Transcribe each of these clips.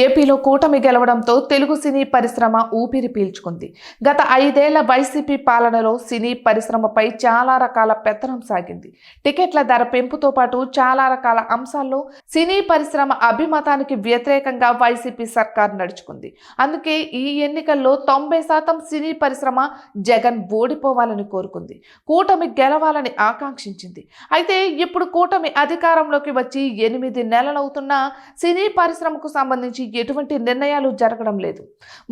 ఏపీలో కూటమి గెలవడంతో తెలుగు సినీ పరిశ్రమ ఊపిరి పీల్చుకుంది. గత 5 ఏళ్ల వైసీపీ పాలనలో సినీ పరిశ్రమపై చాలా రకాల పెత్తనం సాగింది. టికెట్ల ధర పెంపుతో పాటు చాలా రకాల అంశాల్లో సినీ పరిశ్రమ అభిమతానికి వ్యతిరేకంగా వైసీపీ సర్కార్ నడుచుకుంది. అందుకే ఈ ఎన్నికల్లో 90% సినీ పరిశ్రమ జగన్ ఓడిపోవాలని కోరుకుంది. కూటమి గెలవాలని ఆకాంక్షించింది. అయితే ఇప్పుడు కూటమి అధికారంలోకి వచ్చి 8 నెలలవుతున్నా సినీ పరిశ్రమకు సంబంధించి ఎటువంటి నిర్ణయాలు జరగడం లేదు.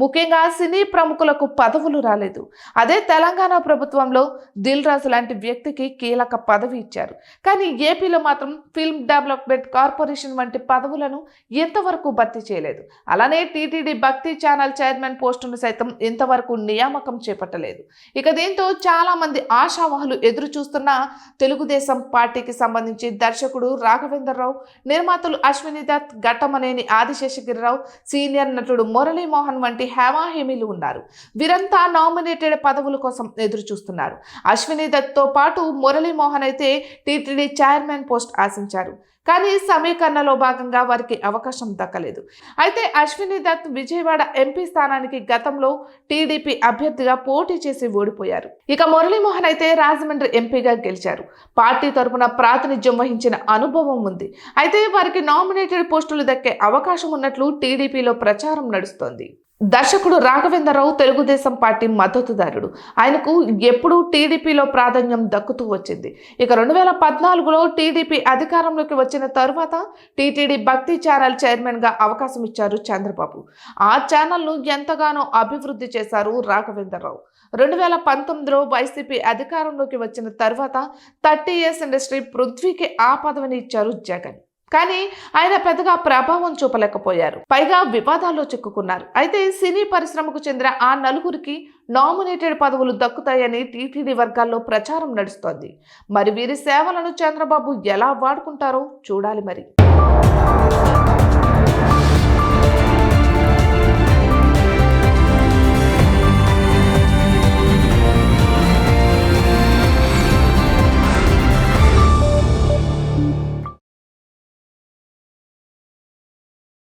ముఖ్యంగా సినీ ప్రముఖులకు పదవులు రాలేదు. అదే తెలంగాణ ప్రభుత్వంలో దిల్ రాజు లాంటి వ్యక్తికి కీలక పదవి ఇచ్చారు. కానీ ఏపీలో మాత్రం ఫిల్మ్ డెవలప్మెంట్ కార్పొరేషన్ వంటి పదవులను ఇంతవరకు భర్తీ చేయలేదు. అలానే టీటీడీ భక్తి ఛానల్ చైర్మన్ పోస్టును సైతం ఇంతవరకు నియామకం చేపట్టలేదు. ఇక దీంతో చాలా మంది ఆశావాహులు ఎదురు చూస్తున్న తెలుగుదేశం పార్టీకి సంబంధించి దర్శకుడు రాఘవేంద్రరావు, నిర్మాతలు అశ్విని దత్, ఘట్టమనేని ఆదిశేషగిరిరావు, సీనియర్ నటుడు మురళీమోహన్ వంటి హేమాహేమీలు ఉన్నారు. వీరంతా నామినేటెడ్ పదవుల కోసం ఎదురు చూస్తున్నారు. అశ్విని దత్ తో పాటు మురళీమోహన్ అయితే టీటీడీ చైర్మన్ పోస్ట్ ఆశించారు. కానీ సమీకరణలో భాగంగా వారికి అవకాశం దక్కలేదు. అయితే అశ్విని దత్ విజయవాడ ఎంపీ స్థానానికి గతంలో టీడీపీ అభ్యర్థిగా పోటీ చేసి ఓడిపోయారు. ఇక మురళీమోహన్ అయితే రాజమండ్రి ఎంపీగా గెలిచారు. పార్టీ తరపున ప్రాతినిధ్యం వహించిన అనుభవం ఉంది. అయితే వారికి నామినేటెడ్ పోస్టులు దక్కే అవకాశం ఉన్నట్లు టీడీపీలో ప్రచారం నడుస్తోంది. దర్శకుడు రాఘవేంద్రరావు తెలుగుదేశం పార్టీ మద్దతుదారుడు. ఆయనకు ఎప్పుడూ టీడీపీలో ప్రాధాన్యం దక్కుతూ వచ్చింది. ఇక 2014లో టీడీపీ అధికారంలోకి వచ్చిన తరువాత టీటీడీ భక్తి ఛానల్ చైర్మన్ గా అవకాశం ఇచ్చారు చంద్రబాబు. ఆ ఛానల్ను ఎంతగానో అభివృద్ధి చేశారు రాఘవేంద్రరావు. 2019లో వైసీపీ అధికారంలోకి వచ్చిన తరువాత 30 years ఇండస్ట్రీ పృథ్వీకి ఆ పదవిని ఇచ్చారు జగన్. కానీ ఆయన పెద్దగా ప్రభావం చూపలేకపోయారు. పైగా వివాదాల్లో చిక్కుకున్నారు. అయితే సినీ పరిశ్రమకు చెందిన ఆ నలుగురికి నామినేటెడ్ పదవులు దక్కుతాయని టీటీడీ వర్గాల్లో ప్రచారం నడుస్తోంది. మరి వీరి సేవలను చంద్రబాబు ఎలా వాడుకుంటారో చూడాలి మరి.